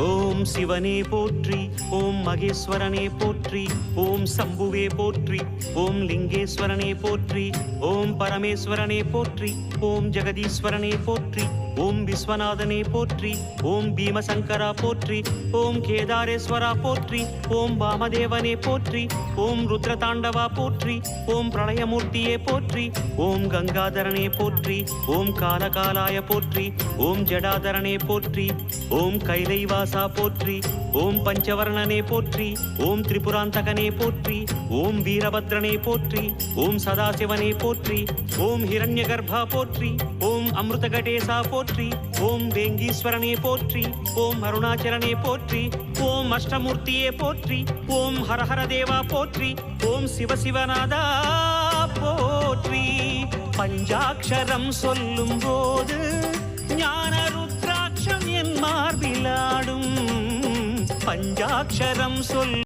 ஓம் சிவனே போற்றி, ஓம் மகேஸ்வரனே போற்றி, ஓம் சம்புவே போற்றி, ஓம் லிங்கேஸ்வரனே போற்றி, ஓம் பரமேஸ்வரனே போற்றி, ஓம் ஜெகதீஸ்வரனே போற்றி, ஓம் விஸ்வநாதனே போற்றி, ஓம் பீமசங்கரா போற்றி, ஓம் கேதாரேஸ்வரா போற்றி, ஓம் வாமதேவனே போற்றி, ஓம் ருத்ரதாண்டவா போற்றி, ஓம் பிரளயமூர்த்தியே போற்றி, ஓம் கங்காதரனே போற்றி, ஓம் காலகாலாய போற்றி, ஓம் ஜடாதரனே போற்றி, ஓம் கைலைவாசா போற்றி, ஓம் பஞ்சவர்ணனே போற்றி, ஓம் திரிபுராந்தகனே போற்றி, ஓம் வீரபத்ரனே போற்றி, ஓம் சதாசிவனே போற்றி, ஓம் ஹிரண்யகர்பா போற்றி, ஓம் அமிர்தகடேசா போற்றி, ஓம் வேங்கீஸ்வரனே போற்றி, ஓம் அருணாச்சலனே போற்றி, ஓம் அஷ்டமூர்த்தியே போற்றி, ஓம் ஹரஹர தேவா போற்றி, ஓம் சிவசிவநாதா போற்றி. பஞ்சாட்சரம் சொல்லும் போது ஞான ருத்ராட்சம் என் மார்பிலாடும். பஞ்சாட்சரம் சொல்